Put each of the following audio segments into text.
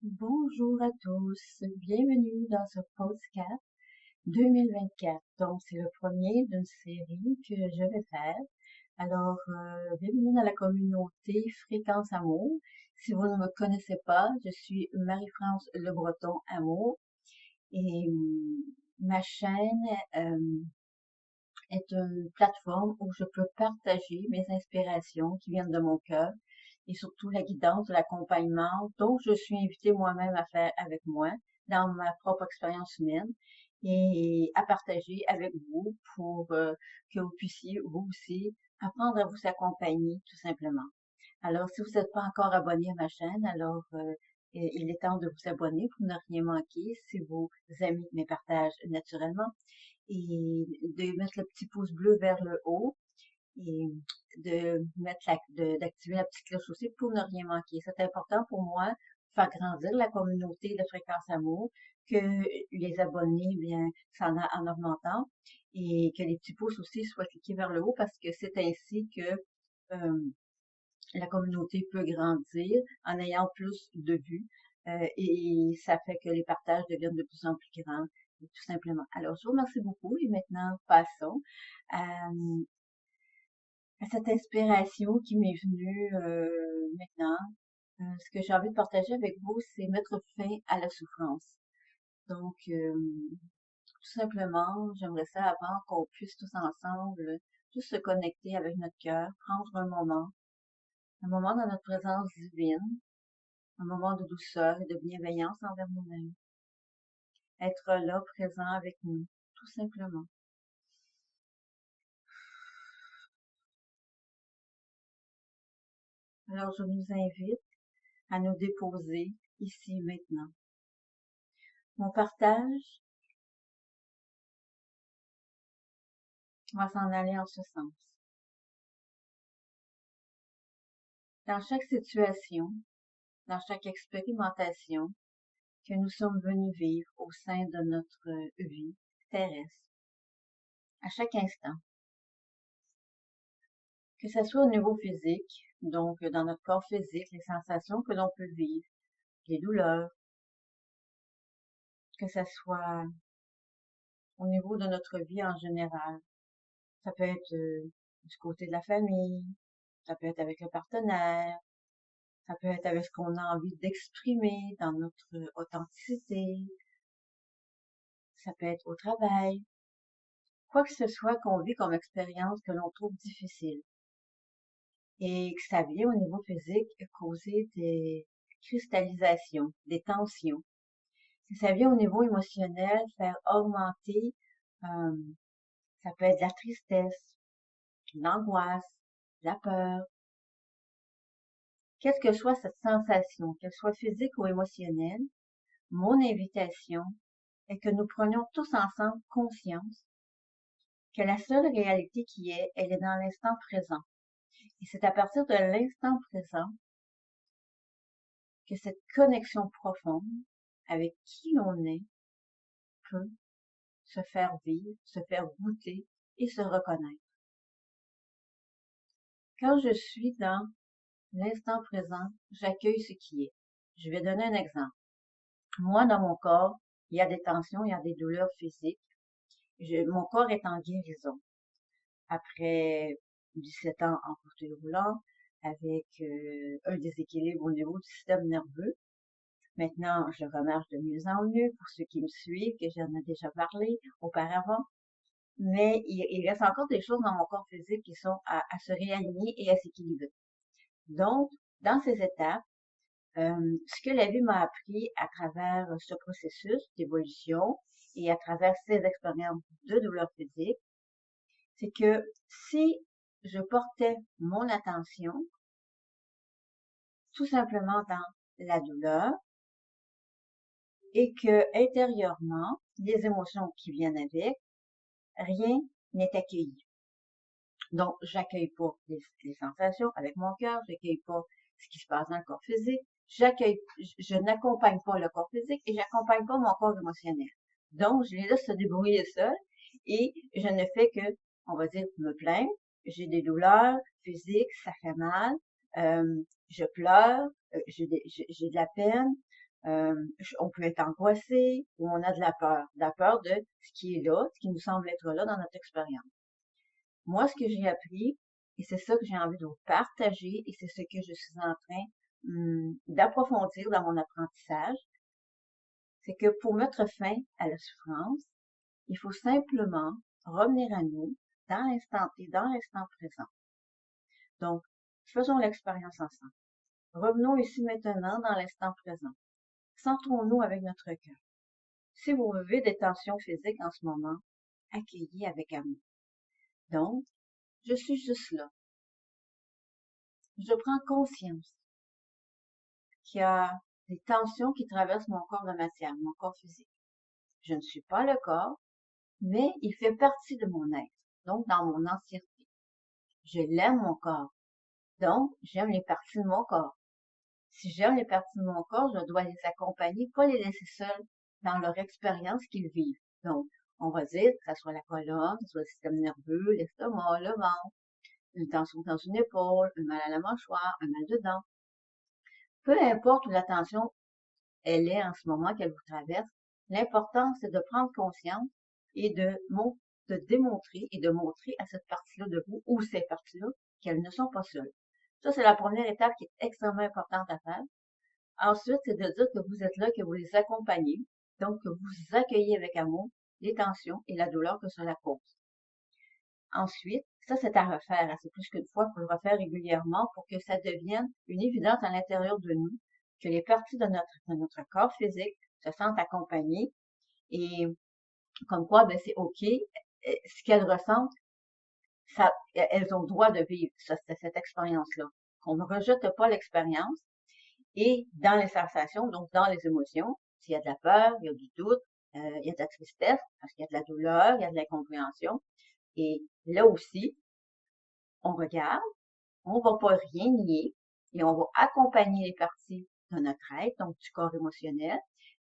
Bonjour à tous, bienvenue dans ce podcast 2024. Donc, c'est le premier d'une série que je vais faire. Alors, bienvenue dans la communauté Fréquence Amour. Si vous ne me connaissez pas, je suis Marie-France Le Breton Amour et ma chaîne est une plateforme où je peux partager mes inspirations qui viennent de mon cœur et surtout la guidance, l'accompagnement. Donc, je suis invitée moi-même à faire avec moi dans ma propre expérience humaine et à partager avec vous pour que vous puissiez, vous aussi, apprendre à vous accompagner tout simplement. Alors, si vous n'êtes pas encore abonné à ma chaîne, alors il est temps de vous abonner pour ne rien manquer si vous aimez mes partages naturellement et de mettre le petit pouce bleu vers le haut et d'activer la petite cloche aussi pour ne rien manquer. C'est important pour moi de faire grandir la communauté de Fréquence Amour, que les abonnés, bien, en augmentant et que les petits pouces aussi soient cliqués vers le haut parce que c'est ainsi que euh, la communauté peut grandir en ayant plus de vues et ça fait que les partages deviennent de plus en plus grands, tout simplement. Alors, je vous remercie beaucoup et maintenant, passons à, à cette inspiration qui m'est venue maintenant. Ce que j'ai envie de partager avec vous, c'est mettre fin à la souffrance. Donc, tout simplement, j'aimerais ça avant qu'on puisse tous ensemble juste se connecter avec notre cœur, prendre un moment dans notre présence divine, un moment de douceur et de bienveillance envers nous-mêmes. Être là, présent avec nous, tout simplement. Alors, je nous invite à nous déposer ici maintenant. Mon partage va s'en aller en ce sens. Dans chaque situation, dans chaque expérimentation que nous sommes venus vivre au sein de notre vie terrestre, à chaque instant, que ce soit au niveau physique, donc dans notre corps physique, les sensations que l'on peut vivre, les douleurs, que ce soit au niveau de notre vie en général. Ça peut être du côté de la famille, ça peut être avec le partenaire, ça peut être avec ce qu'on a envie d'exprimer dans notre authenticité, ça peut être au travail, quoi que ce soit qu'on vit comme expérience que l'on trouve difficile et que ça vient au niveau physique causer des cristallisations, des tensions. Si ça vient au niveau émotionnel, faire augmenter, euh, ça peut être de la tristesse, de l'angoisse, de la peur, quelle que soit cette sensation, qu'elle soit physique ou émotionnelle, mon invitation est que nous prenions tous ensemble conscience que la seule réalité qui est, elle est dans l'instant présent. Et c'est à partir de l'instant présent que cette connexion profonde avec qui on est peut se faire vivre, se faire goûter et se reconnaître. Quand je suis dans l'instant présent, j'accueille ce qui est. Je vais donner un exemple. Moi, dans mon corps, il y a des tensions, il y a des douleurs physiques. Mon corps est en guérison. Après 17 ans en fauteuil roulant, avec un déséquilibre au niveau du système nerveux. Maintenant, je remarche de mieux en mieux pour ceux qui me suivent, que j'en ai déjà parlé auparavant. Mais il reste encore des choses dans mon corps physique qui sont à se réaligner et à s'équilibrer. Donc, dans ces étapes, ce que la vie m'a appris à travers ce processus d'évolution et à travers ces expériences de douleur physique, c'est que si je portais mon attention tout simplement dans la douleur et que intérieurement, les émotions qui viennent avec, rien n'est accueilli. Donc, j'accueille pas les sensations avec mon cœur, j'accueille pas ce qui se passe dans le corps physique, je n'accompagne pas le corps physique et j'accompagne pas mon corps émotionnel. Donc, je les laisse se débrouiller seuls et je ne fais que, on va dire, me plaindre. J'ai des douleurs physiques, ça fait mal, je pleure, j'ai de la peine, On peut être angoissé ou on a de la peur de ce qui est là, ce qui nous semble être là dans notre expérience. Moi, ce que j'ai appris, et c'est ça que j'ai envie de vous partager, et c'est ce que je suis en train d'approfondir dans mon apprentissage, c'est que pour mettre fin à la souffrance, il faut simplement revenir à nous dans l'instant T, dans l'instant présent. Donc, faisons l'expérience ensemble. Revenons ici maintenant dans l'instant présent. Centrons-nous avec notre cœur. Si vous vivez des tensions physiques en ce moment, accueillez avec amour. Donc, je suis juste là. Je prends conscience qu'il y a des tensions qui traversent mon corps de matière, mon corps physique. Je ne suis pas le corps, mais il fait partie de mon être, donc dans mon entièreté. Je l'aime mon corps, donc j'aime les parties de mon corps. Si j'aime les parties de mon corps, je dois les accompagner, pas les laisser seuls dans leur expérience qu'ils vivent. Donc, on va dire que ce soit la colonne, que ce soit le système nerveux, l'estomac, le ventre, une tension dans une épaule, un mal à la mâchoire, un mal de dents. Peu importe où la tension elle est en ce moment qu'elle vous traverse, l'important c'est de prendre conscience et de démontrer et de montrer à cette partie-là de vous ou ces parties-là qu'elles ne sont pas seules. Ça, c'est la première étape qui est extrêmement importante à faire. Ensuite, c'est de dire que vous êtes là, que vous les accompagnez, donc que vous accueillez avec amour les tensions et la douleur que cela cause. Ensuite, ça c'est à refaire assez plus qu'une fois, pour le refaire régulièrement pour que ça devienne une évidence à l'intérieur de nous, que les parties de notre corps physique se sentent accompagnées et comme quoi, ben c'est OK, ce qu'elles ressentent, elles ont le droit de vivre cette expérience-là. Qu'on ne rejette pas l'expérience et dans les sensations, donc dans les émotions, s'il y a de la peur, il y a du doute, il y a de la tristesse, parce qu'il y a de la douleur, il y a de l'incompréhension. Et là aussi, on regarde, on va pas rien nier et on va accompagner les parties de notre être, donc du corps émotionnel,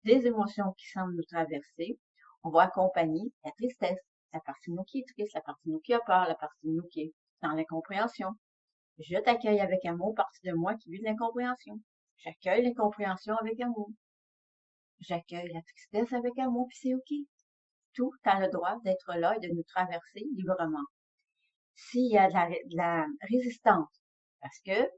des émotions qui semblent nous traverser. On va accompagner la tristesse, la partie de nous qui est triste, la partie de nous qui a peur, la partie de nous qui est dans l'incompréhension. Je t'accueille avec amour, partie de moi qui vit de l'incompréhension. J'accueille l'incompréhension avec amour. J'accueille la tristesse avec amour, puis c'est OK. Tout a le droit d'être là et de nous traverser librement. S'il y a de la résistance, parce que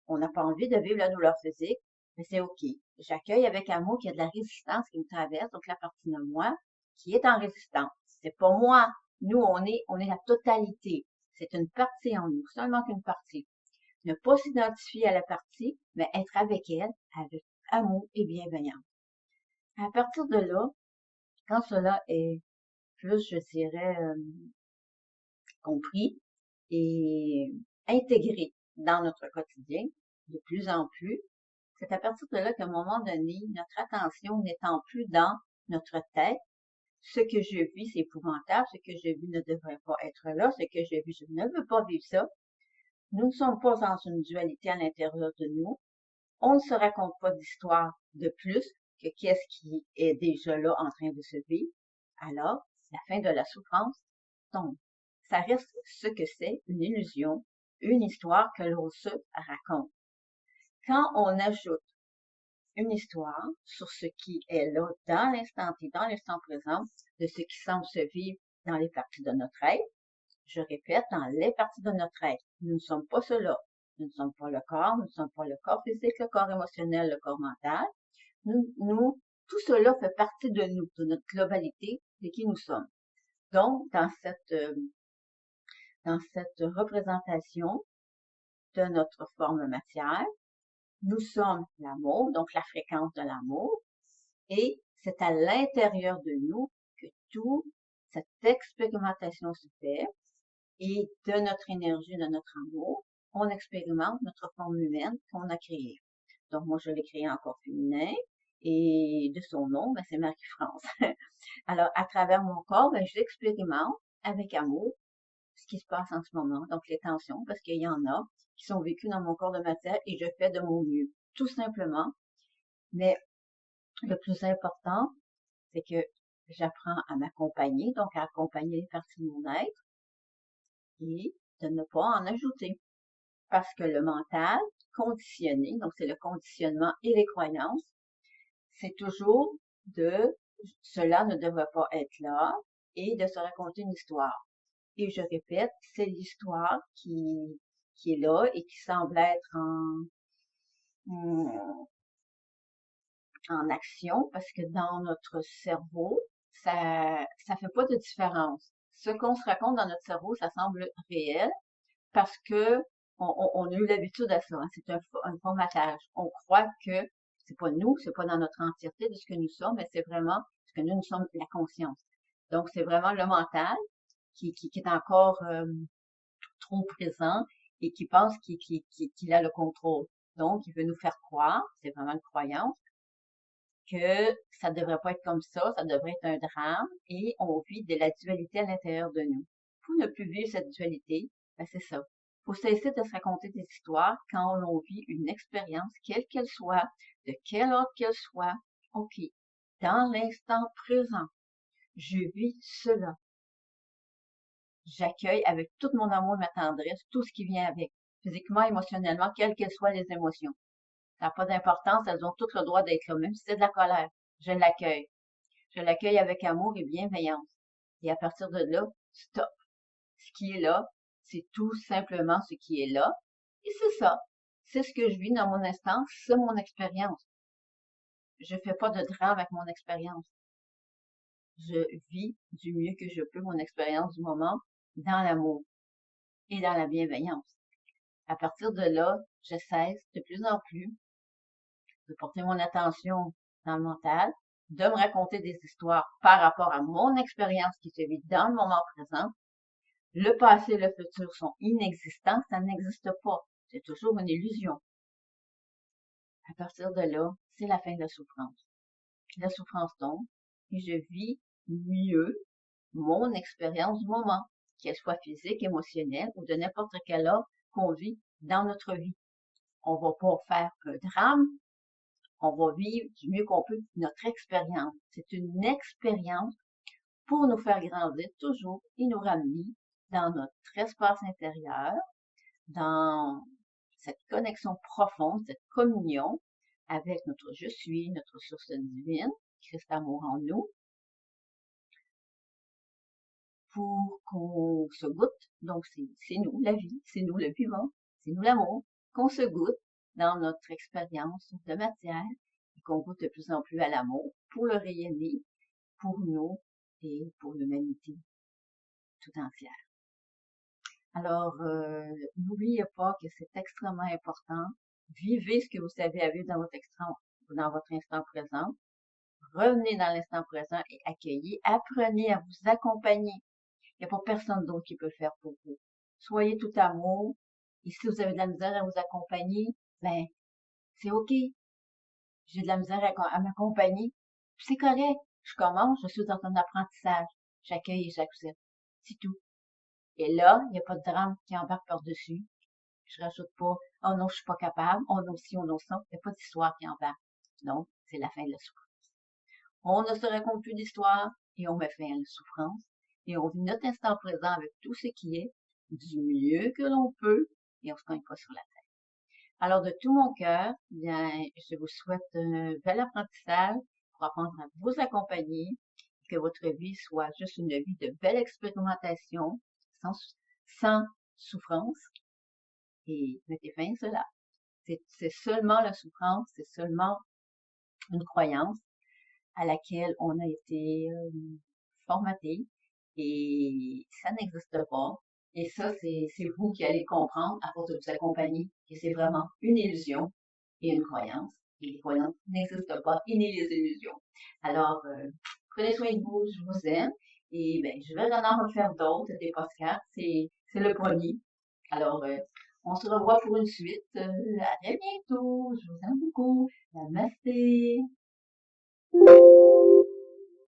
on n'a pas envie de vivre la douleur physique, mais c'est OK. J'accueille avec amour qu'il y a de la résistance qui me traverse, donc la partie de moi qui est en résistance. C'est pas moi. Nous, on est la totalité. C'est une partie en nous, seulement qu'une partie. Ne pas s'identifier à la partie, mais être avec elle, avec amour et bienveillance. À partir de là, quand cela est plus, je dirais, compris et intégré dans notre quotidien, de plus en plus, c'est à partir de là qu'à un moment donné, notre attention n'étant plus dans notre tête, ce que je vis, c'est épouvantable, ce que je vis ne devrait pas être là, ce que je vis, je ne veux pas vivre ça. Nous ne sommes pas dans une dualité à l'intérieur de nous. On ne se raconte pas d'histoire de plus que qu'est-ce qui est déjà là en train de se vivre. Alors, la fin de la souffrance tombe. Ça reste ce que c'est, une illusion, une histoire que l'on se raconte. Quand on ajoute une histoire sur ce qui est là dans l'instant T, dans l'instant présent, de ce qui semble se vivre dans les parties de notre être, je répète, dans les parties de notre être. Nous ne sommes pas cela. Nous ne sommes pas le corps, nous ne sommes pas le corps physique, le corps émotionnel, le corps mental. Tout cela fait partie de nous, de notre globalité, de qui nous sommes. Donc, dans cette représentation de notre forme matière, nous sommes l'amour, donc la fréquence de l'amour, et c'est à l'intérieur de nous que toute cette expérimentation se fait, et de notre énergie, de notre amour, on expérimente notre forme humaine qu'on a créée. Donc, moi, je l'ai créée en corps féminin, et de son nom, ben, c'est Marie-France. Alors, à travers mon corps, ben, j'expérimente avec amour ce qui se passe en ce moment, donc les tensions, parce qu'il y en a qui sont vécues dans mon corps de matière et je fais de mon mieux, tout simplement. Mais le plus important, c'est que j'apprends à m'accompagner, donc à accompagner les parties de mon être et de ne pas en ajouter. Parce que le mental conditionné, donc c'est le conditionnement et les croyances, c'est toujours de cela ne devrait pas être là et de se raconter une histoire. Et je répète, c'est l'histoire qui est là et qui semble être en action parce que dans notre cerveau, ça fait pas de différence. Ce qu'on se raconte dans notre cerveau, ça semble réel parce que on a eu l'habitude à ça, hein. C'est un formatage. On croit que c'est pas nous, c'est pas dans notre entièreté de ce que nous sommes, mais c'est vraiment ce que nous sommes la conscience. Donc, c'est vraiment le mental qui est encore trop présent et qui pense qu'il a le contrôle. Donc, il veut nous faire croire, c'est vraiment une croyance, que ça devrait pas être comme ça devrait être un drame et on vit de la dualité à l'intérieur de nous. Pour ne plus vivre cette dualité, ben c'est ça. Faut cesser de se raconter des histoires quand on vit une expérience, quelle qu'elle soit, de quel ordre qu'elle soit. OK, dans l'instant présent, je vis cela. J'accueille avec tout mon amour et ma tendresse tout ce qui vient avec, physiquement, émotionnellement, quelles qu'elles soient les émotions. Ça n'a pas d'importance, elles ont tout le droit d'être là, même si c'est de la colère. Je l'accueille. Je l'accueille avec amour et bienveillance. Et à partir de là, stop. Ce qui est là, c'est tout simplement ce qui est là. Et c'est ça. C'est ce que je vis dans mon instant, c'est mon expérience. Je fais pas de drame avec mon expérience. Je vis du mieux que je peux mon expérience du moment dans l'amour et dans la bienveillance. À partir de là, je cesse de plus en plus de porter mon attention dans le mental, de me raconter des histoires par rapport à mon expérience qui se vit dans le moment présent. Le passé et le futur sont inexistants, ça n'existe pas. C'est toujours une illusion. À partir de là, c'est la fin de la souffrance. La souffrance tombe et je vis mieux mon expérience du moment, qu'elle soit physique, émotionnelle ou de n'importe quel ordre qu'on vit dans notre vie. On va pas faire un drame, on va vivre du mieux qu'on peut notre expérience. C'est une expérience pour nous faire grandir toujours et nous ramener dans notre espace intérieur, dans cette connexion profonde, cette communion avec notre je suis, notre source divine, Christ amour en nous, pour qu'on se goûte. Donc, c'est nous, la vie, c'est nous, le vivant, c'est nous, l'amour, qu'on se goûte dans notre expérience de matière et qu'on goûte de plus en plus à l'amour pour le rayonner, pour nous et pour l'humanité tout entière. Alors, n'oubliez pas que c'est extrêmement important. Vivez ce que vous savez à vivre dans votre instant présent. Revenez dans l'instant présent et accueillez. Apprenez à vous accompagner. Il n'y a pas personne d'autre qui peut le faire pour vous. Soyez tout amour. Et si vous avez de la misère à vous accompagner, ben, c'est OK. J'ai de la misère à m'accompagner. C'est correct. Je commence, je suis dans un apprentissage. J'accueille et j'accepte. C'est tout. Et là, il n'y a pas de drame qui embarque par-dessus. Je rajoute pas, oh non, je suis pas capable, oh non, si, oh non, ça. Il n'y a pas d'histoire qui embarque. Non, c'est la fin de la souffrance. On ne se raconte plus d'histoire et on met fin à la souffrance. Et on vit notre instant présent avec tout ce qui est du mieux que l'on peut et on se cogne pas sur la tête. Alors, de tout mon cœur, bien, je vous souhaite un bel apprentissage pour apprendre à vous accompagner, que votre vie soit juste une vie de belle expérimentation, sans souffrance, et mettez fin à cela. C'est seulement la souffrance, c'est seulement une croyance à laquelle on a été formaté et ça n'existe pas. Et ça, c'est vous qui allez comprendre à force de vous accompagner que c'est vraiment une illusion et une croyance. Et les croyances n'existent pas, et ni les illusions. Alors, prenez soin de vous, je vous aime. Et ben, je vais en refaire d'autres, des podcasts. C'est le premier. Alors, on se revoit pour une suite. À très bientôt. Je vous aime beaucoup. Namasté.